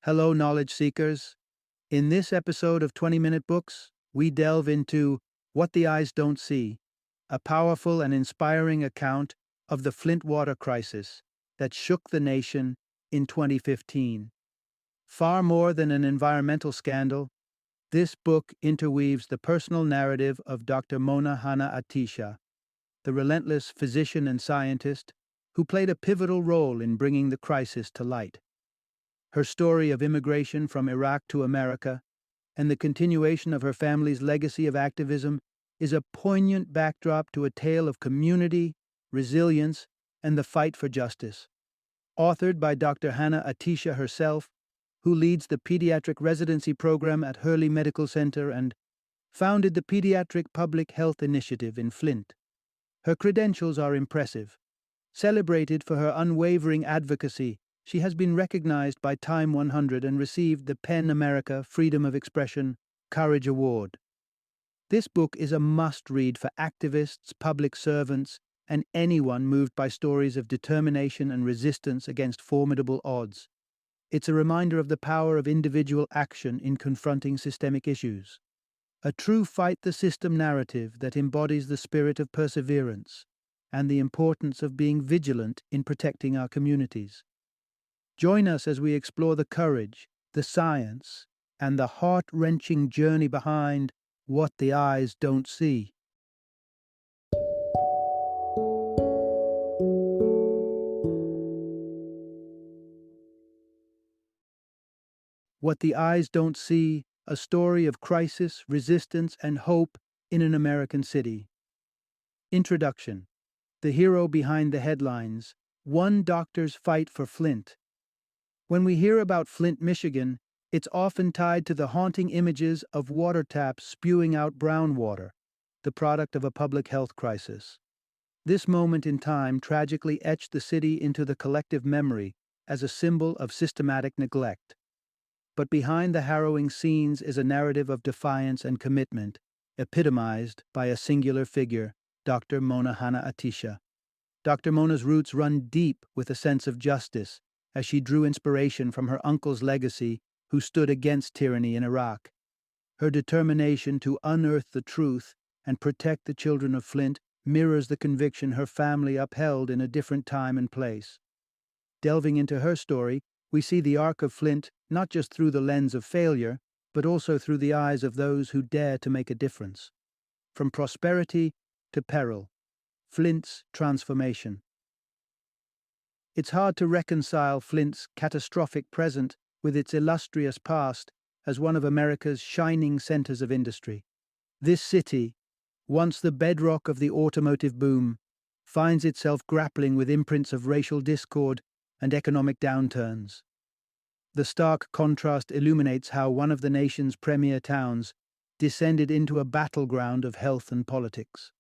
Hello, knowledge seekers. In this episode of 20-Minute Books, we delve into What the Eyes Don't See, a powerful and inspiring account of the Flint water crisis that shook the nation in 2015. Far more than an environmental scandal, this book interweaves the personal narrative of Dr. Mona Hanna-Attisha, the relentless physician and scientist who played a pivotal role in bringing the crisis to light. Her story of immigration from Iraq to America and the continuation of her family's legacy of activism is a poignant backdrop to a tale of community, resilience, and the fight for justice. Authored by Dr. Hanna-Attisha herself, who leads the pediatric residency program at Hurley Medical Center and founded the Pediatric Public Health Initiative in Flint. Her credentials are impressive. Celebrated for her unwavering advocacy, she has been recognized by Time 100 and received the PEN America Freedom of Expression Courage Award. This book is a must-read for activists, public servants, and anyone moved by stories of determination and resistance against formidable odds. It's a reminder of the power of individual action in confronting systemic issues. A true fight-the-system narrative that embodies the spirit of perseverance and the importance of being vigilant in protecting our communities. Join us as we explore the courage, the science, and the heart-wrenching journey behind What the Eyes Don't See. What the Eyes Don't See, a story of crisis, resistance, and hope in an American city. Introduction. The hero behind the headlines, One Doctor's Fight for Flint. When we hear about Flint, Michigan, it's often tied to the haunting images of water taps spewing out brown water, the product of a public health crisis. This moment in time tragically etched the city into the collective memory as a symbol of systematic neglect. But behind the harrowing scenes is a narrative of defiance and commitment, epitomized by a singular figure, Dr. Mona Hanna-Attisha. Dr. Mona's roots run deep with a sense of justice, as she drew inspiration from her uncle's legacy, who stood against tyranny in Iraq. Her determination to unearth the truth and protect the children of Flint mirrors the conviction her family upheld in a different time and place. Delving into her story, we see the arc of Flint not just through the lens of failure, but also through the eyes of those who dare to make a difference. From prosperity to peril, Flint's transformation. It's hard to reconcile Flint's catastrophic present with its illustrious past as one of America's shining centers of industry. This city, once the bedrock of the automotive boom, finds itself grappling with imprints of racial discord and economic downturns. The stark contrast illuminates how one of the nation's premier towns descended into a battleground of health and politics.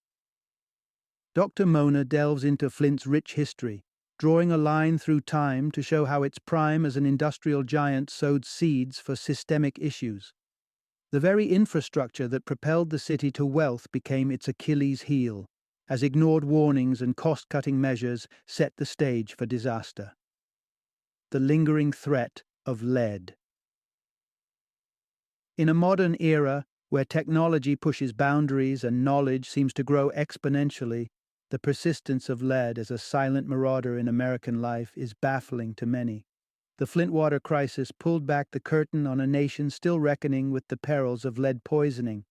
Dr. Mona delves into Flint's rich history, drawing a line through time to show how its prime as an industrial giant sowed seeds for systemic issues. The very infrastructure that propelled the city to wealth became its Achilles heel, as ignored warnings and cost-cutting measures set the stage for disaster. The lingering threat of lead. In a modern era where technology pushes boundaries and knowledge seems to grow exponentially, the persistence of lead as a silent marauder in American life is baffling to many. The Flint water crisis pulled back the curtain on a nation still reckoning with the perils of lead poisoning,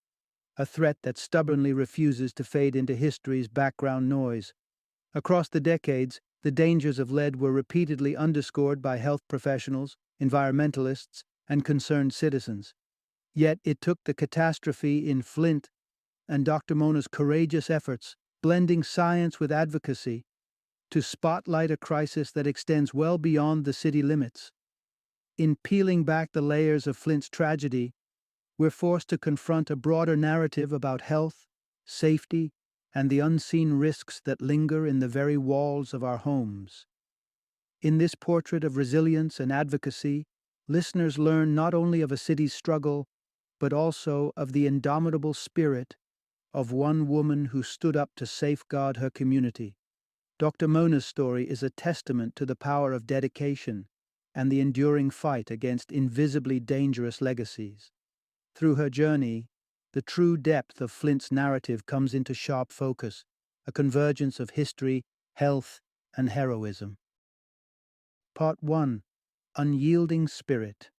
a threat that stubbornly refuses to fade into history's background noise. Across the decades, the dangers of lead were repeatedly underscored by health professionals, environmentalists, and concerned citizens. Yet it took the catastrophe in Flint and Dr. Mona's courageous efforts, blending science with advocacy, to spotlight a crisis that extends well beyond the city limits. In peeling back the layers of Flint's tragedy, we're forced to confront a broader narrative about health, safety, and the unseen risks that linger in the very walls of our homes. In this portrait of resilience and advocacy, listeners learn not only of a city's struggle, but also of the indomitable spirit of one woman who stood up to safeguard her community. Dr. Mona's story is a testament to the power of dedication, and the enduring fight against invisibly dangerous legacies. Through her journey, the true depth of Flint's narrative comes into sharp focus, a convergence of history, health, and heroism. Part 1: Unyielding Spirit: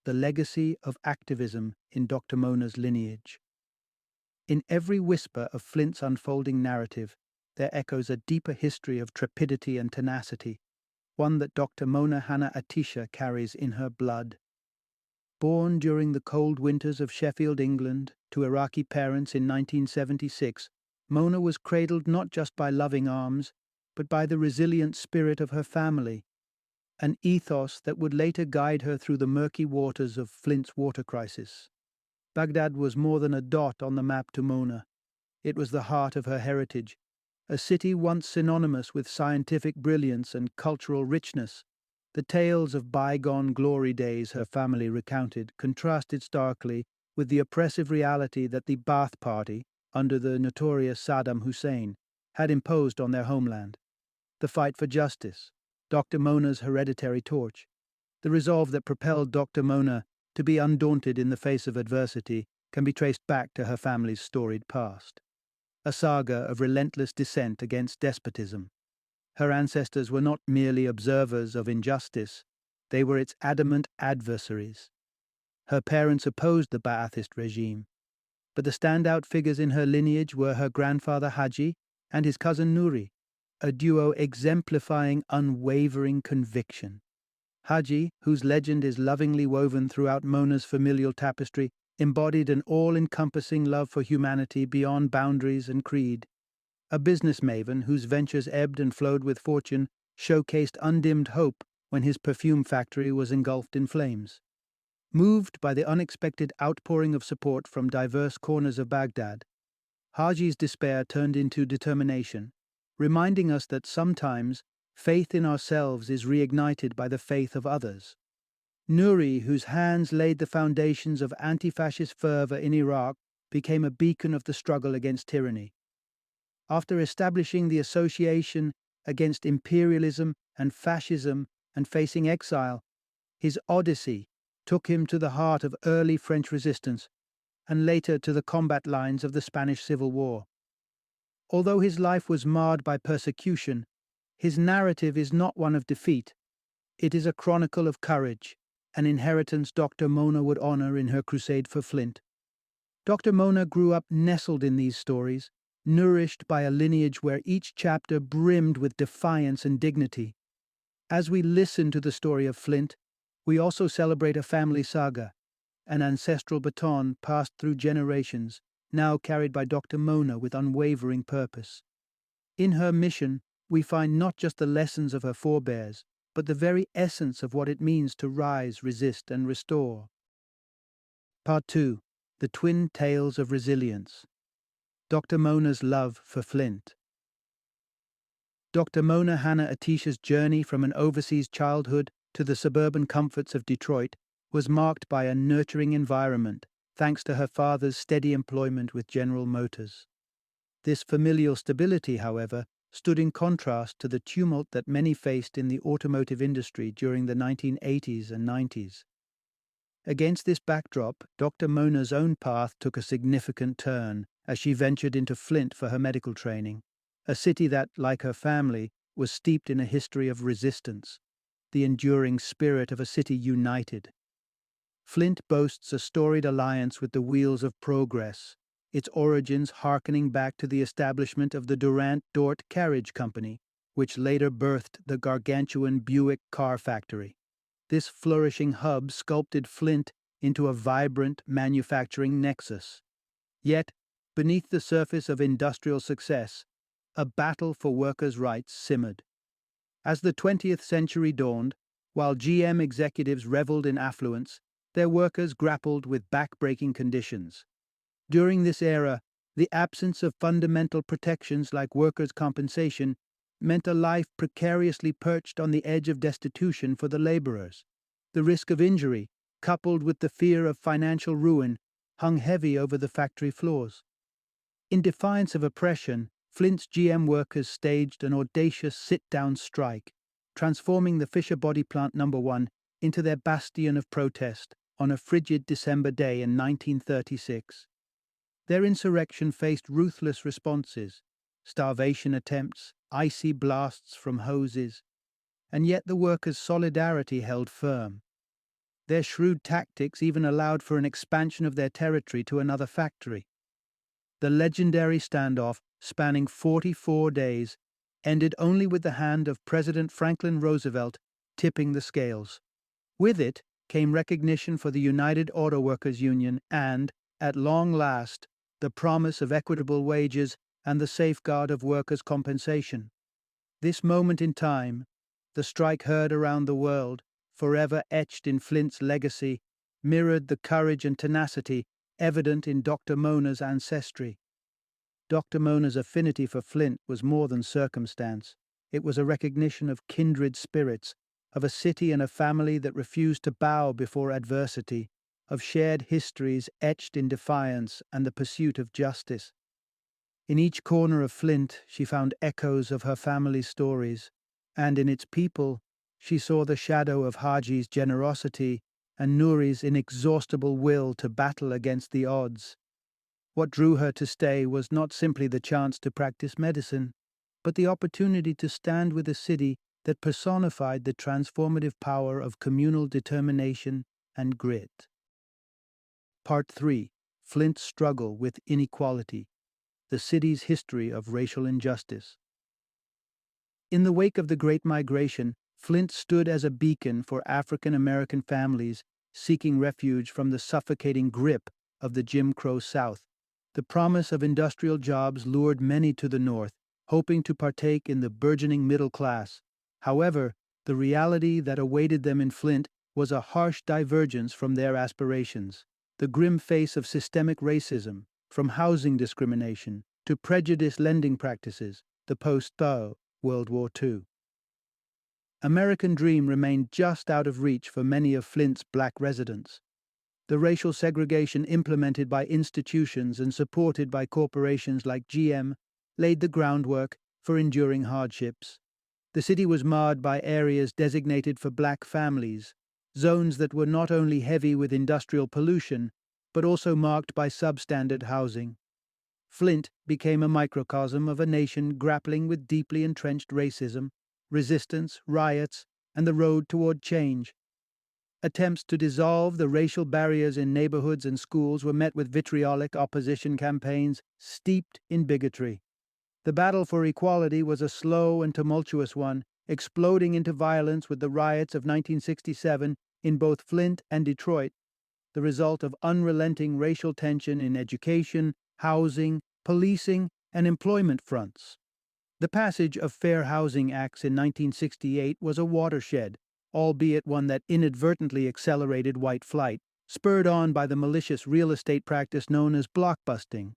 The Legacy of Activism in Dr. Mona's Lineage. In every whisper of Flint's unfolding narrative, there echoes a deeper history of trepidity and tenacity, one that Dr. Mona Hanna-Attisha carries in her blood. Born during the cold winters of Sheffield, England, to Iraqi parents in 1976, Mona was cradled not just by loving arms, but by the resilient spirit of her family, an ethos that would later guide her through the murky waters of Flint's water crisis. Baghdad was more than a dot on the map to Mona. It was the heart of her heritage, a city once synonymous with scientific brilliance and cultural richness. The tales of bygone glory days her family recounted contrasted starkly with the oppressive reality that the Ba'ath Party, under the notorious Saddam Hussein, had imposed on their homeland. The fight for justice, Dr. Mona's hereditary torch, the resolve that propelled Dr. Mona to be undaunted in the face of adversity, can be traced back to her family's storied past. A saga of relentless dissent against despotism. Her ancestors were not merely observers of injustice, they were its adamant adversaries. Her parents opposed the Ba'athist regime, but the standout figures in her lineage were her grandfather Haji and his cousin Nuri, a duo exemplifying unwavering conviction. Haji, whose legend is lovingly woven throughout Mona's familial tapestry, embodied an all-encompassing love for humanity beyond boundaries and creed. A business maven whose ventures ebbed and flowed with fortune showcased undimmed hope when his perfume factory was engulfed in flames. Moved by the unexpected outpouring of support from diverse corners of Baghdad, Haji's despair turned into determination, reminding us that sometimes faith in ourselves is reignited by the faith of others. Nuri, whose hands laid the foundations of anti-fascist fervor in Iraq, became a beacon of the struggle against tyranny. After establishing the Association Against Imperialism and Fascism and facing exile, his odyssey took him to the heart of early French resistance and later to the combat lines of the Spanish Civil War. Although his life was marred by persecution, his narrative is not one of defeat. It is a chronicle of courage, an inheritance Dr. Mona would honor in her crusade for Flint. Dr. Mona grew up nestled in these stories, nourished by a lineage where each chapter brimmed with defiance and dignity. As we listen to the story of Flint, we also celebrate a family saga, an ancestral baton passed through generations, now carried by Dr. Mona with unwavering purpose. In her mission, we find not just the lessons of her forebears, but the very essence of what it means to rise, resist, and restore. Part 2: The Twin Tales of Resilience. Dr. Mona's love for Flint. Dr. Mona Hanna-Attisha's journey from an overseas childhood to the suburban comforts of Detroit was marked by a nurturing environment, thanks to her father's steady employment with General Motors. This familial stability, however, stood in contrast to the tumult that many faced in the automotive industry during the 1980s and 90s. Against this backdrop, Dr. Mona's own path took a significant turn as she ventured into Flint for her medical training, a city that, like her family, was steeped in a history of resistance, the enduring spirit of a city united. Flint boasts a storied alliance with the wheels of progress, its origins harkening back to the establishment of the Durant-Dort Carriage Company, which later birthed the gargantuan Buick car factory. This flourishing hub sculpted Flint into a vibrant manufacturing nexus. Yet, beneath the surface of industrial success, a battle for workers' rights simmered. As the 20th century dawned, while GM executives reveled in affluence, their workers grappled with back-breaking conditions. During this era, the absence of fundamental protections like workers' compensation meant a life precariously perched on the edge of destitution for the laborers. The risk of injury, coupled with the fear of financial ruin, hung heavy over the factory floors. In defiance of oppression, Flint's GM workers staged an audacious sit-down strike, transforming the Fisher Body Plant No. 1 into their bastion of protest on a frigid December day in 1936. Their insurrection faced ruthless responses, starvation attempts, icy blasts from hoses, and yet the workers' solidarity held firm. Their shrewd tactics even allowed for an expansion of their territory to another factory. The legendary standoff, spanning 44 days, ended only with the hand of President Franklin Roosevelt tipping the scales. With it came recognition for the United Auto Workers Union and, at long last, the promise of equitable wages and the safeguard of workers' compensation. This moment in time, the strike heard around the world, forever etched in Flint's legacy, mirrored the courage and tenacity evident in Dr. Mona's ancestry. Dr. Mona's affinity for Flint was more than circumstance. It was a recognition of kindred spirits, of a city and a family that refused to bow before adversity, of shared histories etched in defiance and the pursuit of justice. In each corner of Flint, she found echoes of her family's stories, and in its people, she saw the shadow of Haji's generosity and Nouri's inexhaustible will to battle against the odds. What drew her to stay was not simply the chance to practice medicine, but the opportunity to stand with a city that personified the transformative power of communal determination and grit. Part 3. Flint's struggle with inequality. The city's history of racial injustice. In the wake of the Great Migration, Flint stood as a beacon for African American families seeking refuge from the suffocating grip of the Jim Crow South. The promise of industrial jobs lured many to the north, hoping to partake in the burgeoning middle class. However, the reality that awaited them in Flint was a harsh divergence from their aspirations. The grim face of systemic racism, from housing discrimination to prejudiced lending practices, the post-World War II. American dream remained just out of reach for many of Flint's black residents. The racial segregation implemented by institutions and supported by corporations like GM laid the groundwork for enduring hardships. The city was marred by areas designated for black families, zones that were not only heavy with industrial pollution, but also marked by substandard housing. Flint became a microcosm of a nation grappling with deeply entrenched racism, resistance, riots, and the road toward change. Attempts to dissolve the racial barriers in neighborhoods and schools were met with vitriolic opposition campaigns steeped in bigotry. The battle for equality was a slow and tumultuous one, exploding into violence with the riots of 1967 in both Flint and Detroit, the result of unrelenting racial tension in education, housing, policing, and employment fronts. The passage of Fair Housing Acts in 1968 was a watershed, albeit one that inadvertently accelerated white flight, spurred on by the malicious real estate practice known as blockbusting.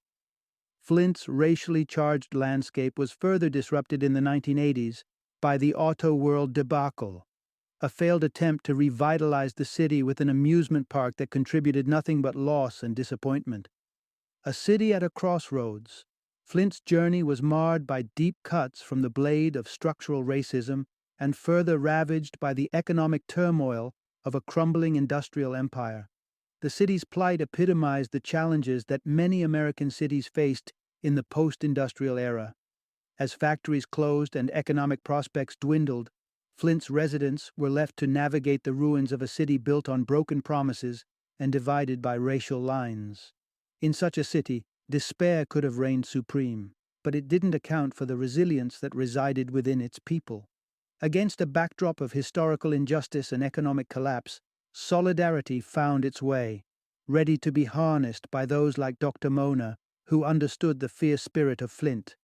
Flint's racially charged landscape was further disrupted in the 1980s by the Auto World debacle, a failed attempt to revitalize the city with an amusement park that contributed nothing but loss and disappointment. A city at a crossroads, Flint's journey was marred by deep cuts from the blade of structural racism and further ravaged by the economic turmoil of a crumbling industrial empire. The city's plight epitomized the challenges that many American cities faced in the post-industrial era. As factories closed and economic prospects dwindled, Flint's residents were left to navigate the ruins of a city built on broken promises and divided by racial lines. In such a city, despair could have reigned supreme, but it didn't account for the resilience that resided within its people. Against a backdrop of historical injustice and economic collapse, solidarity found its way, ready to be harnessed by those like Dr. Mona, who understood the fierce spirit of Flint.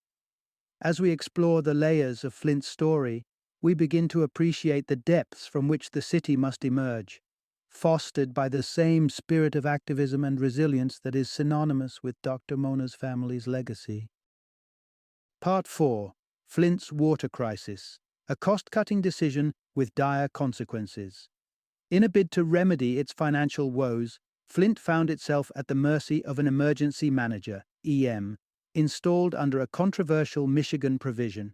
As we explore the layers of Flint's story, we begin to appreciate the depths from which the city must emerge, fostered by the same spirit of activism and resilience that is synonymous with Dr. Mona's family's legacy. Part 4. Flint's Water Crisis, a cost-cutting decision with dire consequences. In a bid to remedy its financial woes, Flint found itself at the mercy of an emergency manager, EM, installed under a controversial Michigan provision.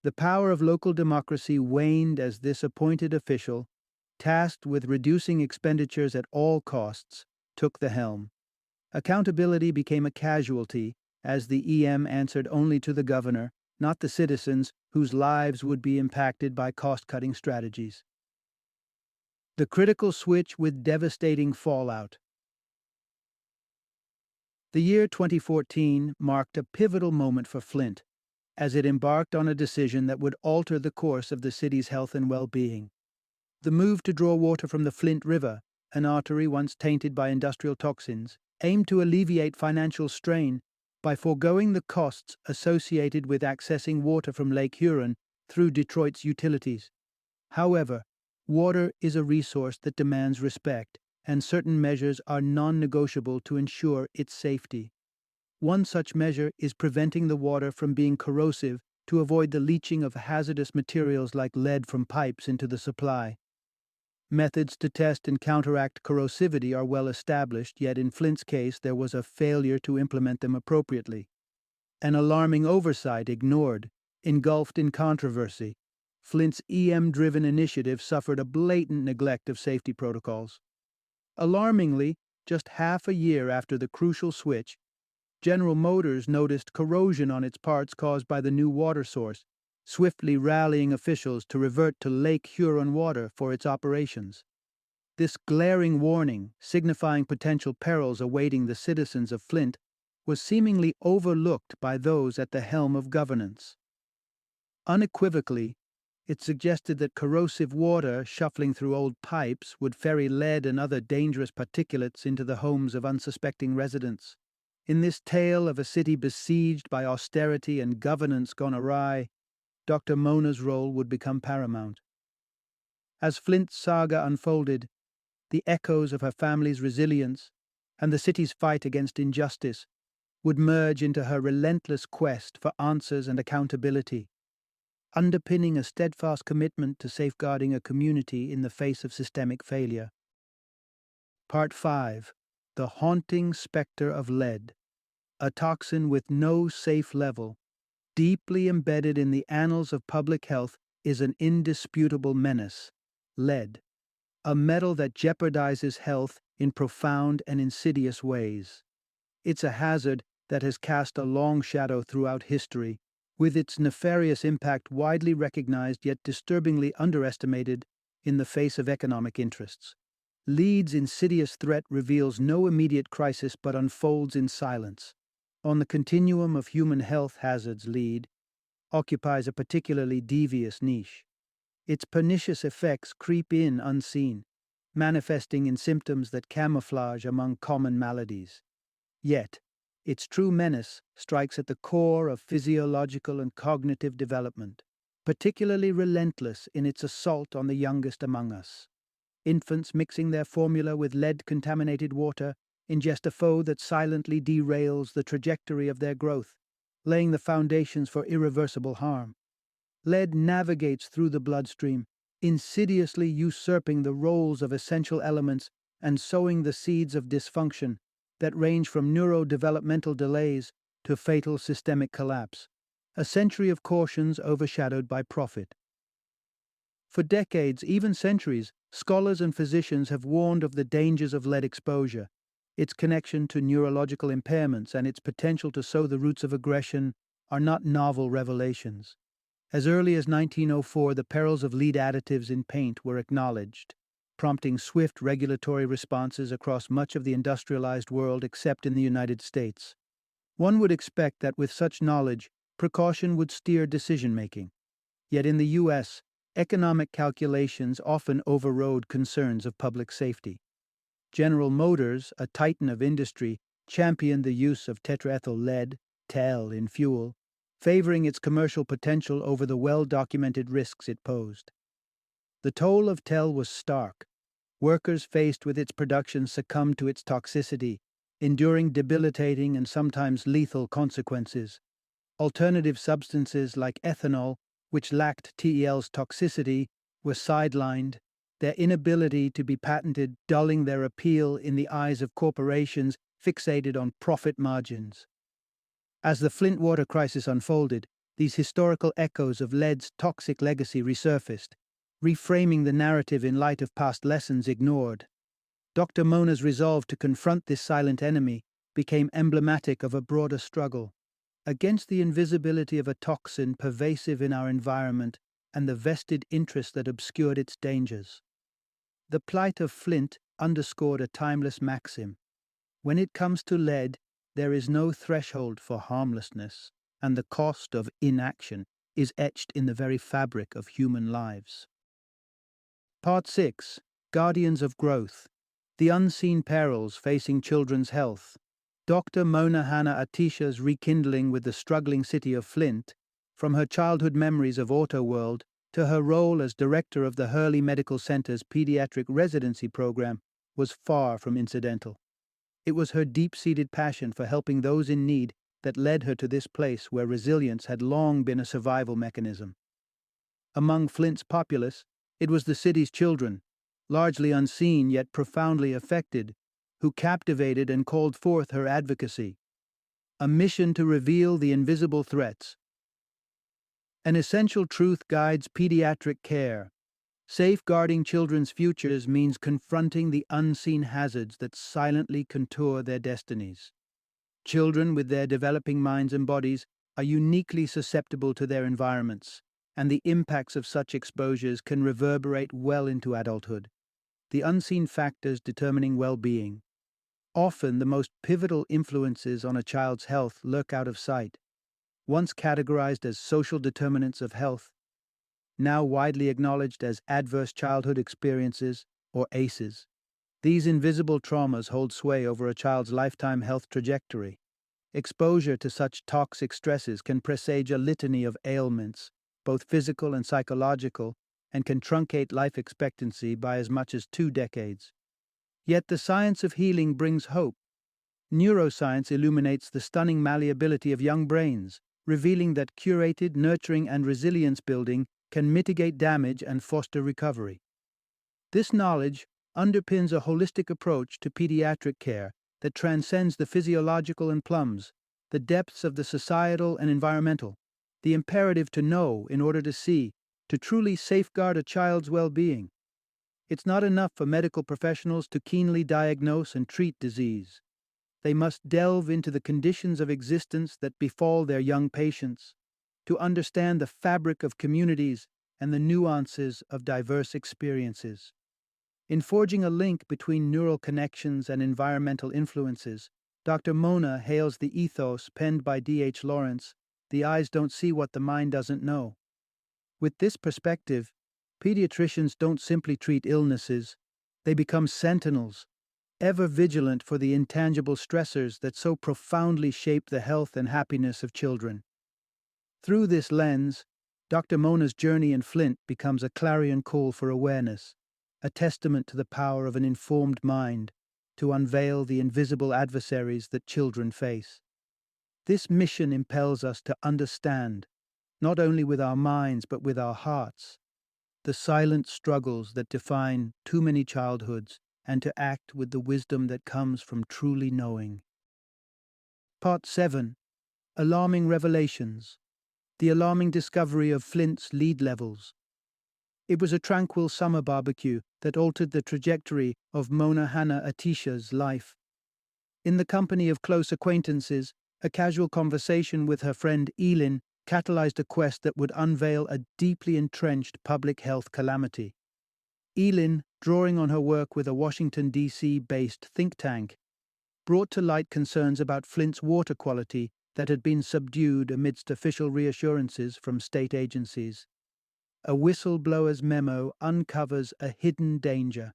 The power of local democracy waned as this appointed official, tasked with reducing expenditures at all costs, took the helm. Accountability became a casualty, as the EM answered only to the governor, not the citizens whose lives would be impacted by cost-cutting strategies. The critical switch with devastating fallout. The year 2014 marked a pivotal moment for Flint, as it embarked on a decision that would alter the course of the city's health and well-being. The move to draw water from the Flint River, an artery once tainted by industrial toxins, aimed to alleviate financial strain by foregoing the costs associated with accessing water from Lake Huron through Detroit's utilities. However, water is a resource that demands respect, and certain measures are non-negotiable to ensure its safety. One such measure is preventing the water from being corrosive to avoid the leaching of hazardous materials like lead from pipes into the supply. Methods to test and counteract corrosivity are well established, yet in Flint's case there was a failure to implement them appropriately. An alarming oversight ignored, engulfed in controversy. Flint's EM-driven initiative suffered a blatant neglect of safety protocols. Alarmingly, just half a year after the crucial switch, General Motors noticed corrosion on its parts caused by the new water source, swiftly rallying officials to revert to Lake Huron water for its operations. This glaring warning, signifying potential perils awaiting the citizens of Flint, was seemingly overlooked by those at the helm of governance. Unequivocally, it suggested that corrosive water shuffling through old pipes would ferry lead and other dangerous particulates into the homes of unsuspecting residents. In this tale of a city besieged by austerity and governance gone awry, Dr. Mona's role would become paramount. As Flint's saga unfolded, the echoes of her family's resilience and the city's fight against injustice would merge into her relentless quest for answers and accountability, underpinning a steadfast commitment to safeguarding a community in the face of systemic failure. Part 5. The Haunting Spectre of Lead. A toxin with no safe level, deeply embedded in the annals of public health, is an indisputable menace: lead, a metal that jeopardizes health in profound and insidious ways. It's a hazard that has cast a long shadow throughout history, with its nefarious impact widely recognized yet disturbingly underestimated in the face of economic interests. Lead's insidious threat reveals no immediate crisis but unfolds in silence. On the continuum of human health hazards, lead occupies a particularly devious niche. Its pernicious effects creep in unseen, manifesting in symptoms that camouflage among common maladies. Yet, its true menace strikes at the core of physiological and cognitive development, particularly relentless in its assault on the youngest among us. Infants mixing their formula with lead-contaminated water ingest a foe that silently derails the trajectory of their growth, laying the foundations for irreversible harm. Lead navigates through the bloodstream, insidiously usurping the roles of essential elements and sowing the seeds of dysfunction that range from neurodevelopmental delays to fatal systemic collapse, a century of cautions overshadowed by profit. For decades, even centuries, scholars and physicians have warned of the dangers of lead exposure, its connection to neurological impairments and its potential to sow the roots of aggression are not novel revelations. As early as 1904, the perils of lead additives in paint were acknowledged, prompting swift regulatory responses across much of the industrialized world except in the United States. One would expect that with such knowledge, precaution would steer decision-making. Yet in the U.S., economic calculations often overrode concerns of public safety. General Motors, a titan of industry, championed the use of tetraethyl lead, TEL, in fuel, favoring its commercial potential over the well-documented risks it posed. The toll of TEL was stark. Workers faced with its production succumbed to its toxicity, enduring debilitating and sometimes lethal consequences. Alternative substances like ethanol, which lacked TEL's toxicity, were sidelined, their inability to be patented dulling their appeal in the eyes of corporations fixated on profit margins. As the Flint water crisis unfolded, these historical echoes of lead's toxic legacy resurfaced, reframing the narrative in light of past lessons ignored. Dr. Mona's resolve to confront this silent enemy became emblematic of a broader struggle against the invisibility of a toxin pervasive in our environment and the vested interest that obscured its dangers. The plight of Flint underscored a timeless maxim. When it comes to lead, there is no threshold for harmlessness, and the cost of inaction is etched in the very fabric of human lives. Part 6. Guardians of Growth. The Unseen Perils Facing Children's Health. Dr. Mona Hanna-Attisha's rekindling with the struggling city of Flint, from her childhood memories of Autoworld to her role as director of the Hurley Medical Center's pediatric residency program, was far from incidental. It was her deep-seated passion for helping those in need that led her to this place where resilience had long been a survival mechanism. Among Flint's populace, it was the city's children, largely unseen yet profoundly affected, who captivated and called forth her advocacy. A mission to reveal the invisible threats. An essential truth guides pediatric care. Safeguarding children's futures means confronting the unseen hazards that silently contour their destinies. Children, with their developing minds and bodies, are uniquely susceptible to their environments, and the impacts of such exposures can reverberate well into adulthood. The unseen factors determining well-being. Often the most pivotal influences on a child's health lurk out of sight. Once categorized as social determinants of health, now widely acknowledged as adverse childhood experiences, or ACEs. These invisible traumas hold sway over a child's lifetime health trajectory. Exposure to such toxic stresses can presage a litany of ailments, both physical and psychological, and can truncate life expectancy by as much as 2 decades. Yet the science of healing brings hope. Neuroscience illuminates the stunning malleability of young brains, revealing that curated, nurturing, and resilience building can mitigate damage and foster recovery. This knowledge underpins a holistic approach to pediatric care that transcends the physiological and plumbs, the depths of the societal and environmental, the imperative to know in order to see, to truly safeguard a child's well-being. It's not enough for medical professionals to keenly diagnose and treat disease. They must delve into the conditions of existence that befall their young patients, to understand the fabric of communities and the nuances of diverse experiences. In forging a link between neural connections and environmental influences, Dr. Mona hails the ethos penned by D.H. Lawrence, "The eyes don't see what the mind doesn't know." With this perspective, pediatricians don't simply treat illnesses, they become sentinels, ever vigilant for the intangible stressors that so profoundly shape the health and happiness of children. Through this lens, Dr. Mona's journey in Flint becomes a clarion call for awareness, a testament to the power of an informed mind to unveil the invisible adversaries that children face. This mission impels us to understand, not only with our minds but with our hearts, the silent struggles that define too many childhoods, and to act with the wisdom that comes from truly knowing. Part 7. Alarming Revelations. The alarming discovery of Flint's lead levels. It was a tranquil summer barbecue that altered the trajectory of Mona Hanna-Attisha's life. In the company of close acquaintances, a casual conversation with her friend Elin catalyzed a quest that would unveil a deeply entrenched public health calamity. Elin, drawing on her work with a Washington, D.C.-based think tank, brought to light concerns about Flint's water quality that had been subdued amidst official reassurances from state agencies. A whistleblower's memo uncovers a hidden danger.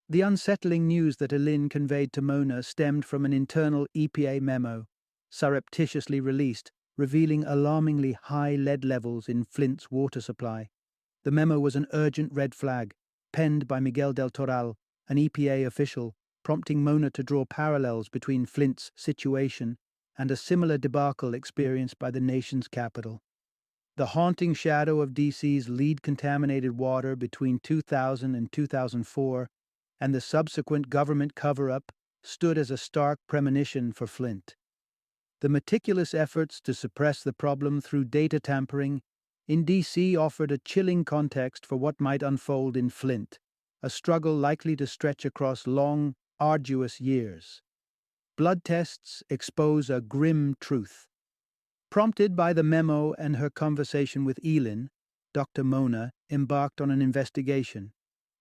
The unsettling news that Elin conveyed to Mona stemmed from an internal EPA memo, surreptitiously released, revealing alarmingly high lead levels in Flint's water supply. The memo was an urgent red flag, penned by Miguel del Toral, an EPA official, prompting Mona to draw parallels between Flint's situation and a similar debacle experienced by the nation's capital. The haunting shadow of D.C.'s lead-contaminated water between 2000 and 2004 and the subsequent government cover-up stood as a stark premonition for Flint. The meticulous efforts to suppress the problem through data tampering, in D.C. offered a chilling context for what might unfold in Flint, a struggle likely to stretch across long, arduous years. Blood tests expose a grim truth. Prompted by the memo and her conversation with Elin, Dr. Mona embarked on an investigation,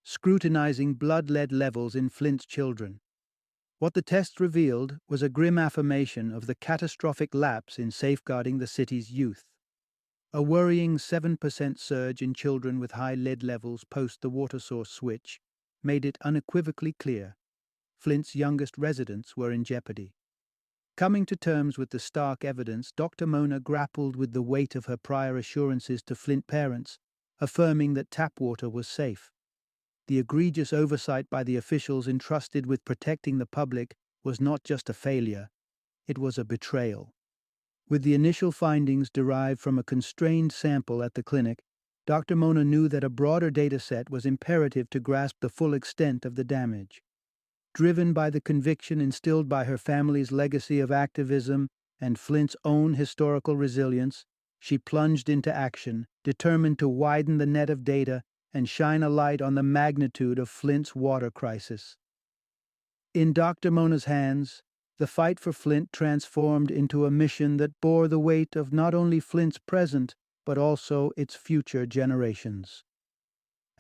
scrutinizing blood lead levels in Flint's children. What the test revealed was a grim affirmation of the catastrophic lapse in safeguarding the city's youth. A worrying 7% surge in children with high lead levels post the water source switch made it unequivocally clear Flint's youngest residents were in jeopardy. Coming to terms with the stark evidence, Dr. Mona grappled with the weight of her prior assurances to Flint parents, affirming that tap water was safe. The egregious oversight by the officials entrusted with protecting the public was not just a failure, it was a betrayal. With the initial findings derived from a constrained sample at the clinic, Dr. Mona knew that a broader data set was imperative to grasp the full extent of the damage. Driven by the conviction instilled by her family's legacy of activism and Flint's own historical resilience, she plunged into action, determined to widen the net of data and shine a light on the magnitude of Flint's water crisis. In Dr. Mona's hands, the fight for Flint transformed into a mission that bore the weight of not only Flint's present, but also its future generations.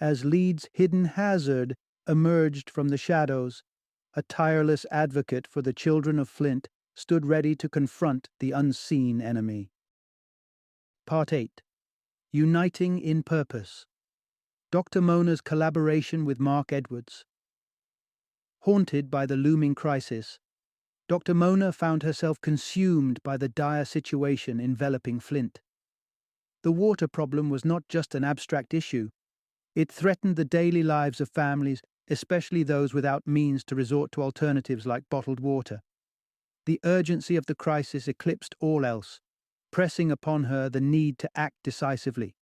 As Leeds' hidden hazard emerged from the shadows, a tireless advocate for the children of Flint stood ready to confront the unseen enemy. Part 8. Uniting in Purpose. Dr. Mona's collaboration with Mark Edwards. Haunted by the looming crisis, Dr. Mona found herself consumed by the dire situation enveloping Flint. The water problem was not just an abstract issue. It threatened the daily lives of families, especially those without means to resort to alternatives like bottled water. The urgency of the crisis eclipsed all else, pressing upon her the need to act decisively.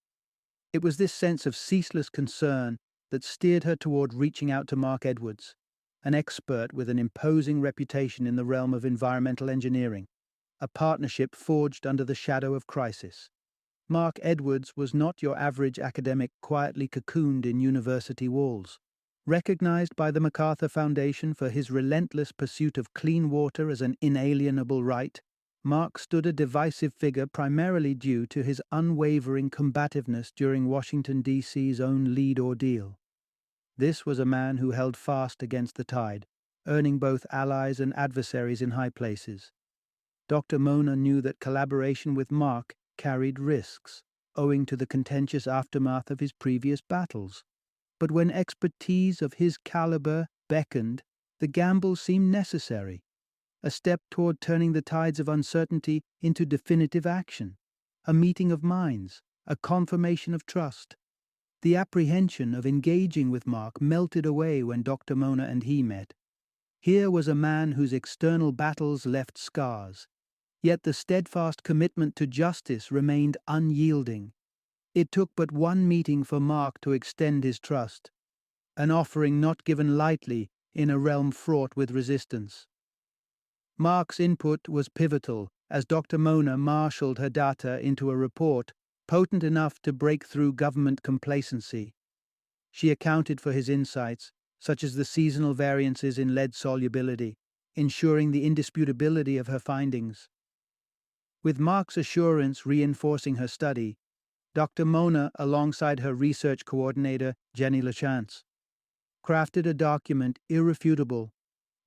It was this sense of ceaseless concern that steered her toward reaching out to Mark Edwards, an expert with an imposing reputation in the realm of environmental engineering, a partnership forged under the shadow of crisis. Mark Edwards was not your average academic quietly cocooned in university walls. Recognized by the MacArthur Foundation for his relentless pursuit of clean water as an inalienable right, Mark stood a divisive figure primarily due to his unwavering combativeness during Washington, D.C.'s own lead ordeal. This was a man who held fast against the tide, earning both allies and adversaries in high places. Dr. Mona knew that collaboration with Mark carried risks, owing to the contentious aftermath of his previous battles. But when expertise of his caliber beckoned, the gamble seemed necessary, a step toward turning the tides of uncertainty into definitive action, a meeting of minds, a confirmation of trust. The apprehension of engaging with Mark melted away when Dr. Mona and he met. Here was a man whose external battles left scars, yet the steadfast commitment to justice remained unyielding. It took but one meeting for Mark to extend his trust, an offering not given lightly in a realm fraught with resistance. Mark's input was pivotal as Dr. Mona marshaled her data into a report potent enough to break through government complacency. She accounted for his insights, such as the seasonal variances in lead solubility, ensuring the indisputability of her findings. With Mark's assurance reinforcing her study, Dr. Mona, alongside her research coordinator, Jenny Lachance, crafted a document irrefutable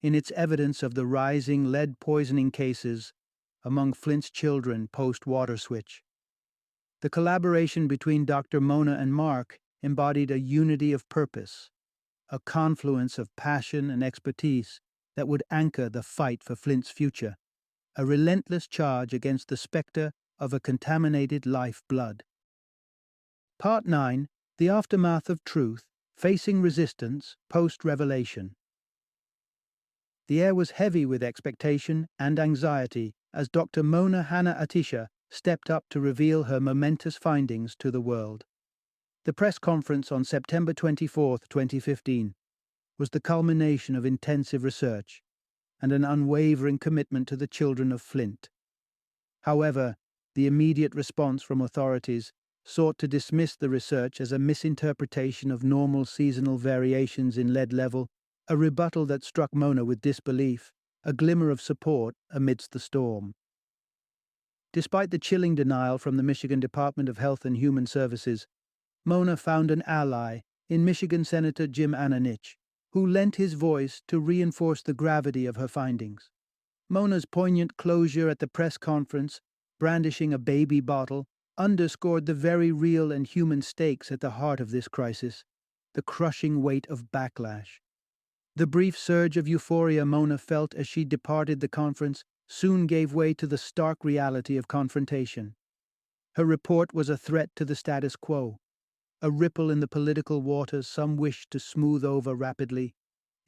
in its evidence of the rising lead poisoning cases among Flint's children post-water switch. The collaboration between Dr. Mona and Mark embodied a unity of purpose, a confluence of passion and expertise that would anchor the fight for Flint's future, a relentless charge against the specter of a contaminated lifeblood. Part 9. The Aftermath of Truth, Facing Resistance, Post-Revelation. The air was heavy with expectation and anxiety as Dr. Mona Hanna-Attisha stepped up to reveal her momentous findings to the world. The press conference on September 24, 2015, was the culmination of intensive research and an unwavering commitment to the children of Flint. However, the immediate response from authorities sought to dismiss the research as a misinterpretation of normal seasonal variations in lead level, a rebuttal that struck Mona with disbelief, a glimmer of support amidst the storm. Despite the chilling denial from the Michigan Department of Health and Human Services, Mona found an ally in Michigan Senator Jim Hanna-Attisha, who lent his voice to reinforce the gravity of her findings. Mona's poignant closure at the press conference, brandishing a baby bottle, underscored the very real and human stakes at the heart of this crisis, the crushing weight of backlash. The brief surge of euphoria Mona felt as she departed the conference soon gave way to the stark reality of confrontation. Her report was a threat to the status quo, a ripple in the political waters some wished to smooth over rapidly.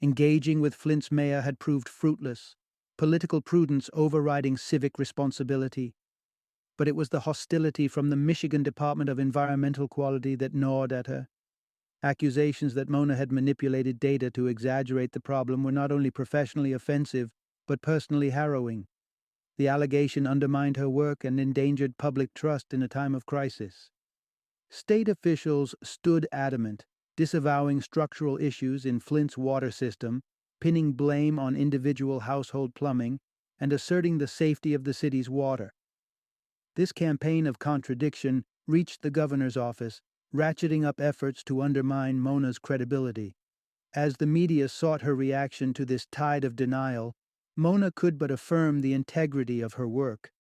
Engaging with Flint's mayor had proved fruitless, political prudence overriding civic responsibility. But it was the hostility from the Michigan Department of Environmental Quality that gnawed at her. Accusations that Mona had manipulated data to exaggerate the problem were not only professionally offensive, but personally harrowing. The allegation undermined her work and endangered public trust in a time of crisis. State officials stood adamant, disavowing structural issues in Flint's water system, pinning blame on individual household plumbing, and asserting the safety of the city's water. This campaign of contradiction reached the governor's office, ratcheting up efforts to undermine Mona's credibility. As the media sought her reaction to this tide of denial, Mona could but affirm the integrity of her work.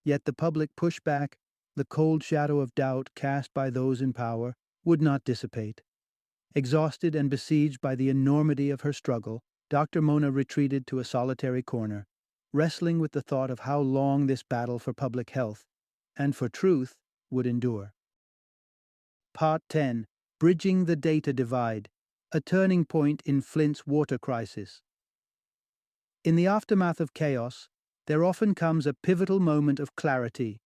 Yet the public pushback, the cold shadow of doubt cast by those in power, would not dissipate. Exhausted and besieged by the enormity of her struggle, Dr. Mona retreated to a solitary corner, wrestling with the thought of how long this battle for public health and for truth would endure. Part 10. Bridging the Data Divide, a turning point in Flint's water crisis. In the aftermath of chaos, there often comes a pivotal moment of clarity,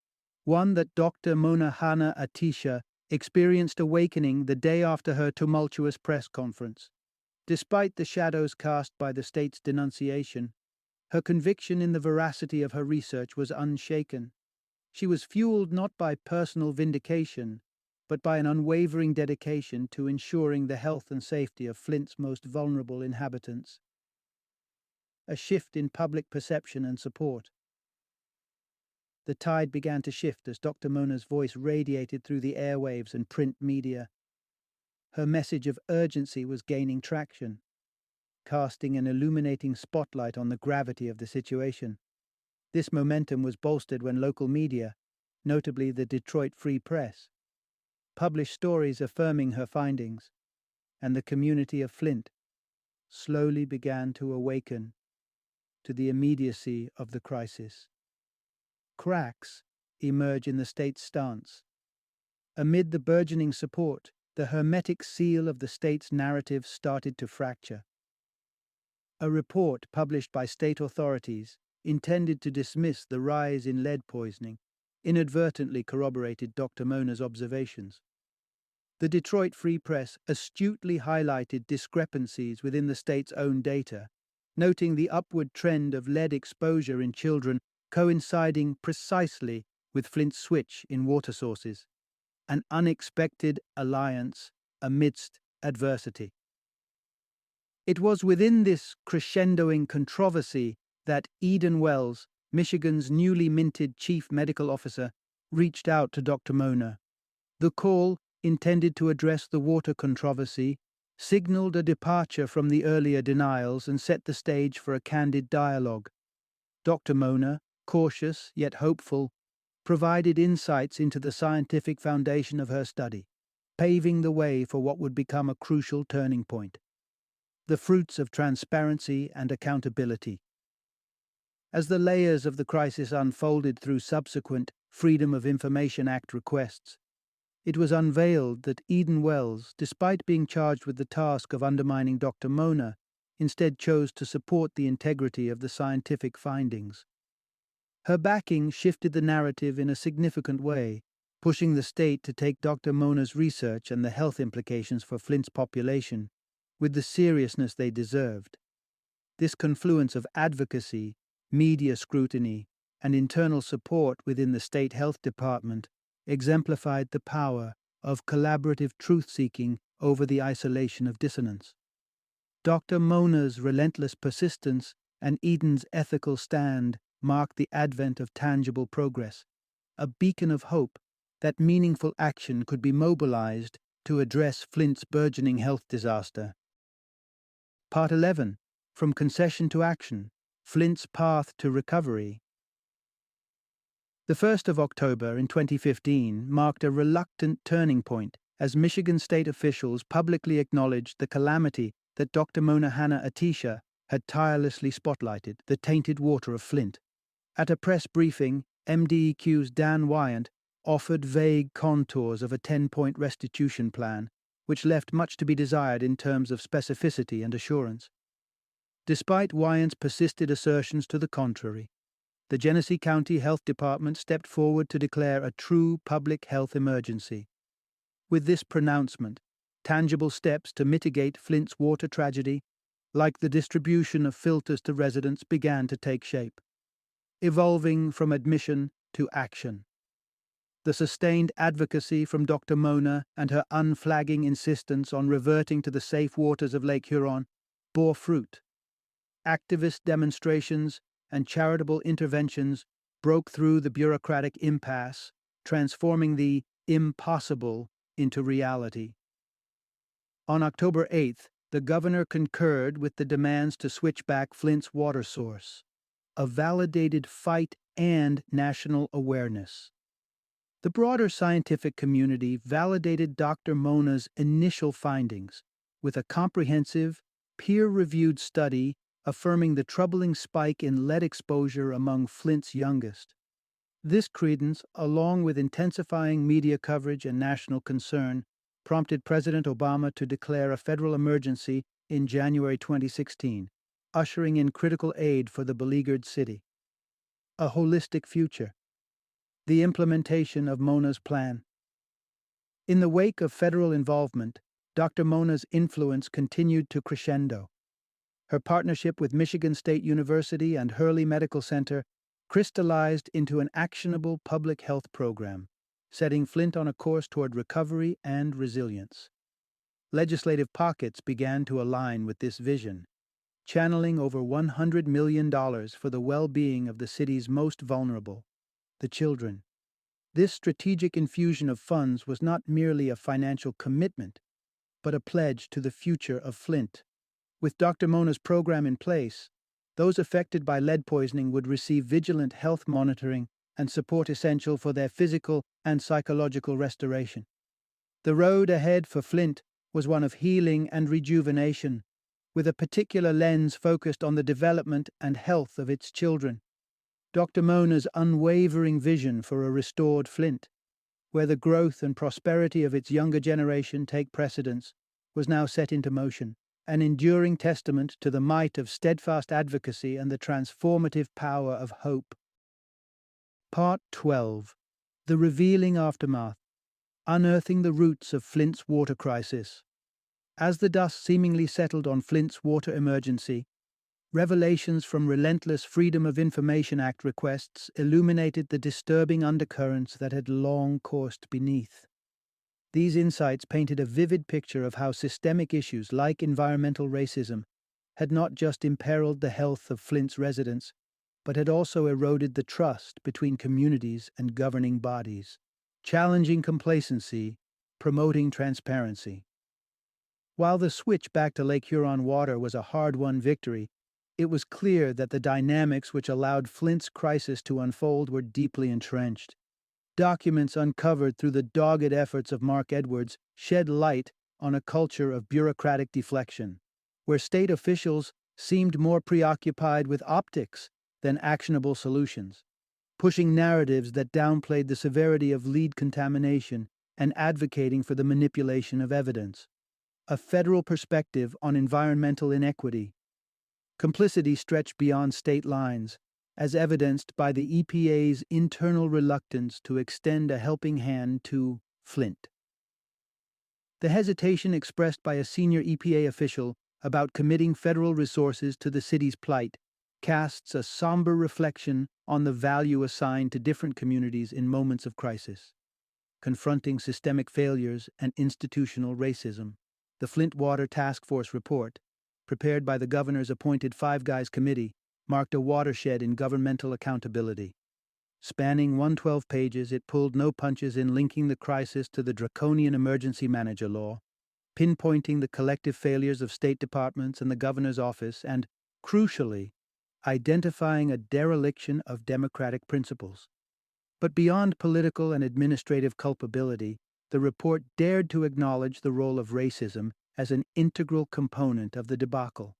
one that Dr. Mona Hanna-Attisha experienced awakening the day after her tumultuous press conference. Despite the shadows cast by the state's denunciation, her conviction in the veracity of her research was unshaken. She was fueled not by personal vindication, but by an unwavering dedication to ensuring the health and safety of Flint's most vulnerable inhabitants. A shift in public perception and support. The tide began to shift as Dr. Mona's voice radiated through the airwaves and print media. Her message of urgency was gaining traction, casting an illuminating spotlight on the gravity of the situation. This momentum was bolstered when local media, notably the Detroit Free Press, published stories affirming her findings, and the community of Flint slowly began to awaken to the immediacy of the crisis. Cracks emerge in the state's stance. Amid the burgeoning support, the hermetic seal of the state's narrative started to fracture. A report published by state authorities, intended to dismiss the rise in lead poisoning, inadvertently corroborated Dr. Mona's observations. The Detroit Free Press astutely highlighted discrepancies within the state's own data, noting the upward trend of lead exposure in children coinciding precisely with Flint's switch in water sources, an unexpected alliance amidst adversity. It was within this crescendoing controversy that Eden Wells, Michigan's newly minted chief medical officer, reached out to Dr. Mona. The call, intended to address the water controversy, signaled a departure from the earlier denials and set the stage for a candid dialogue. Dr. Mona, cautious yet hopeful, provided insights into the scientific foundation of her study, paving the way for what would become a crucial turning point: the fruits of transparency and accountability. As the layers of the crisis unfolded through subsequent Freedom of Information Act requests, it was unveiled that Eden Wells, despite being charged with the task of undermining Dr. Mona, instead chose to support the integrity of the scientific findings. Her backing shifted the narrative in a significant way, pushing the state to take Dr. Mona's research and the health implications for Flint's population with the seriousness they deserved. This confluence of advocacy, media scrutiny, and internal support within the state health department exemplified the power of collaborative truth-seeking over the isolation of dissonance. Dr. Mona's relentless persistence and Eden's ethical stand marked the advent of tangible progress, a beacon of hope that meaningful action could be mobilized to address Flint's burgeoning health disaster. Part 11. From Concession to Action, Flint's Path to Recovery. The 1st of October in 2015 marked a reluctant turning point as Michigan state officials publicly acknowledged the calamity that Dr. Mona Hanna-Attisha had tirelessly spotlighted, the tainted water of Flint. At a press briefing, MDEQ's Dan Wyant offered vague contours of a 10-point restitution plan, which left much to be desired in terms of specificity and assurance. Despite Wyant's persisted assertions to the contrary, the Genesee County Health Department stepped forward to declare a true public health emergency. With this pronouncement, tangible steps to mitigate Flint's water tragedy, like the distribution of filters to residents, began to take shape, evolving from admission to action. The sustained advocacy from Dr. Mona and her unflagging insistence on reverting to the safe waters of Lake Huron bore fruit. Activist demonstrations and charitable interventions broke through the bureaucratic impasse, transforming the impossible into reality. On October 8th, the governor concurred with the demands to switch back Flint's water source, a validated fight and national awareness. The broader scientific community validated Dr. Mona's initial findings with a comprehensive, peer-reviewed study affirming the troubling spike in lead exposure among Flint's youngest. This credence, along with intensifying media coverage and national concern, prompted President Obama to declare a federal emergency in January 2016, ushering in critical aid for the beleaguered city. A holistic future. The implementation of Mona's plan. In the wake of federal involvement, Dr. Mona's influence continued to crescendo. Her partnership with Michigan State University and Hurley Medical Center crystallized into an actionable public health program, setting Flint on a course toward recovery and resilience. Legislative pockets began to align with this vision, channeling over $100 million for the well-being of the city's most vulnerable, the children. This strategic infusion of funds was not merely a financial commitment, but a pledge to the future of Flint. With Dr. Mona's program in place, those affected by lead poisoning would receive vigilant health monitoring and support essential for their physical and psychological restoration. The road ahead for Flint was one of healing and rejuvenation, with a particular lens focused on the development and health of its children. Dr. Mona's unwavering vision for a restored Flint, where the growth and prosperity of its younger generation take precedence, was now set into motion, an enduring testament to the might of steadfast advocacy and the transformative power of hope. Part 12. The Revealing Aftermath. Unearthing the Roots of Flint's Water Crisis. As the dust seemingly settled on Flint's water emergency, revelations from relentless Freedom of Information Act requests illuminated the disturbing undercurrents that had long coursed beneath. These insights painted a vivid picture of how systemic issues like environmental racism had not just imperiled the health of Flint's residents, but had also eroded the trust between communities and governing bodies, challenging complacency, promoting transparency. While the switch back to Lake Huron water was a hard-won victory, it was clear that the dynamics which allowed Flint's crisis to unfold were deeply entrenched. Documents uncovered through the dogged efforts of Mark Edwards shed light on a culture of bureaucratic deflection, where state officials seemed more preoccupied with optics than actionable solutions, pushing narratives that downplayed the severity of lead contamination and advocating for the manipulation of evidence. A federal perspective on environmental inequity. Complicity stretched beyond state lines, as evidenced by the EPA's internal reluctance to extend a helping hand to Flint. The hesitation expressed by a senior EPA official about committing federal resources to the city's plight casts a somber reflection on the value assigned to different communities in moments of crisis. confronting systemic failures and institutional racism. The Flint Water Task Force report, prepared by the governor's appointed Five Guys Committee, marked a watershed in governmental accountability. Spanning 112 pages, it pulled no punches in linking the crisis to the draconian emergency manager law, pinpointing the collective failures of state departments and the governor's office, and, crucially, identifying a dereliction of democratic principles. But beyond political and administrative culpability, the report dared to acknowledge the role of racism as an integral component of the debacle.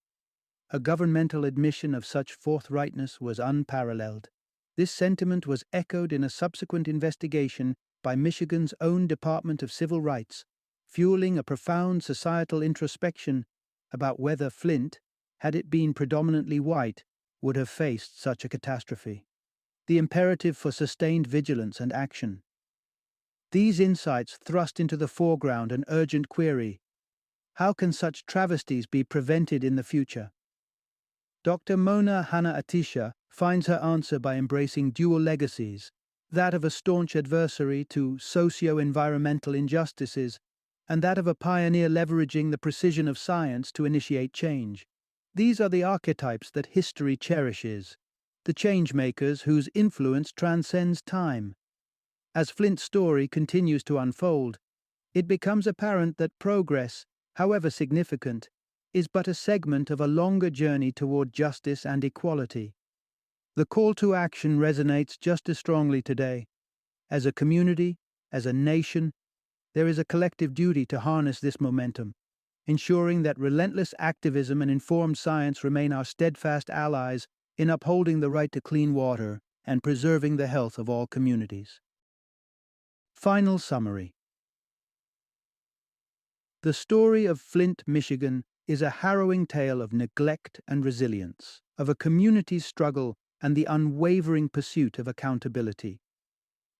A governmental admission of such forthrightness was unparalleled. This sentiment was echoed in a subsequent investigation by Michigan's own Department of Civil Rights, fueling a profound societal introspection about whether Flint, had it been predominantly white, would have faced such a catastrophe. The imperative for sustained vigilance and action. These insights thrust into the foreground an urgent query: how can such travesties be prevented in the future? Dr. Mona Hanna-Attisha finds her answer by embracing dual legacies, that of a staunch adversary to socio-environmental injustices, and that of a pioneer leveraging the precision of science to initiate change. These are the archetypes that history cherishes, the changemakers whose influence transcends time. As Flint's story continues to unfold, it becomes apparent that progress, however significant, is but a segment of a longer journey toward justice and equality. The call to action resonates just as strongly today. As a community, as a nation, there is a collective duty to harness this momentum, ensuring that relentless activism and informed science remain our steadfast allies in upholding the right to clean water and preserving the health of all communities. Final summary. The story of Flint, Michigan, is a harrowing tale of neglect and resilience, of a community's struggle and the unwavering pursuit of accountability.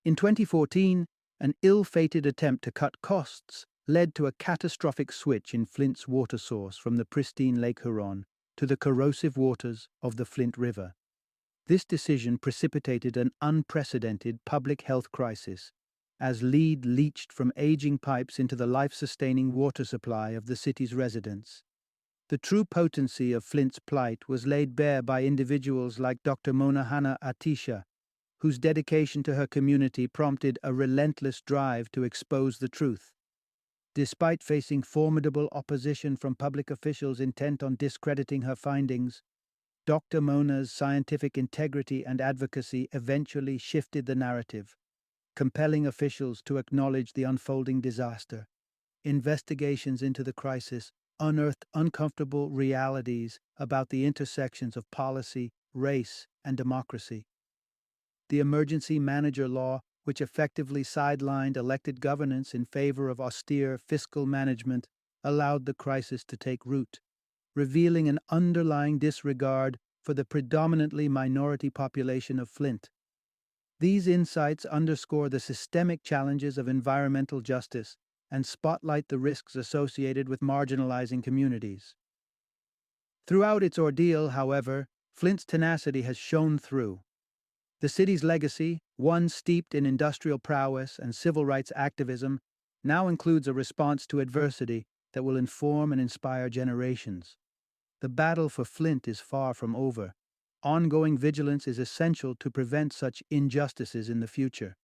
In 2014, an ill-fated attempt to cut costs led to a catastrophic switch in Flint's water source from the pristine Lake Huron to the corrosive waters of the Flint River. This decision precipitated an unprecedented public health crisis, as lead leached from aging pipes into the life-sustaining water supply of the city's residents. The true potency of Flint's plight was laid bare by individuals like Dr. Mona Hanna-Attisha, whose dedication to her community prompted a relentless drive to expose the truth. Despite facing formidable opposition from public officials intent on discrediting her findings, Dr. Mona's scientific integrity and advocacy eventually shifted the narrative, compelling officials to acknowledge the unfolding disaster. Investigations into the crisis unearthed uncomfortable realities about the intersections of policy, race, and democracy. The emergency manager law, which effectively sidelined elected governance in favor of austere fiscal management, allowed the crisis to take root, revealing an underlying disregard for the predominantly minority population of Flint. These insights underscore the systemic challenges of environmental justice and spotlight the risks associated with marginalizing communities. Throughout its ordeal, however, Flint's tenacity has shone through. The city's legacy, one steeped in industrial prowess and civil rights activism, now includes a response to adversity that will inform and inspire generations. The battle for Flint is far from over. Ongoing vigilance is essential to prevent such injustices in the future.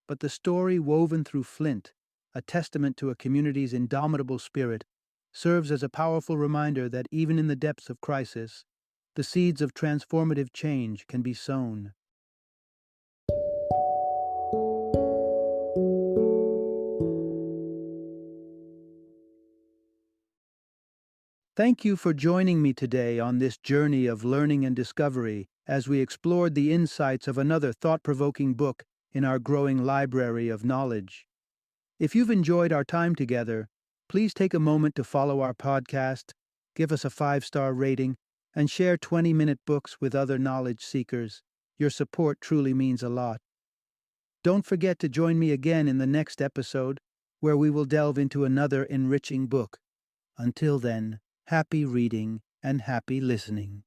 But the story woven through Flint, a testament to a community's indomitable spirit, serves as a powerful reminder that even in the depths of crisis, the seeds of transformative change can be sown. Thank you for joining me today on this journey of learning and discovery as we explored the insights of another thought-provoking book in our growing library of knowledge. If you've enjoyed our time together, please take a moment to follow our podcast, give us a 5-star rating, and share 20-minute books with other knowledge seekers. Your support truly means a lot. Don't forget to join me again in the next episode, where we will delve into another enriching book. Until then, happy reading and happy listening.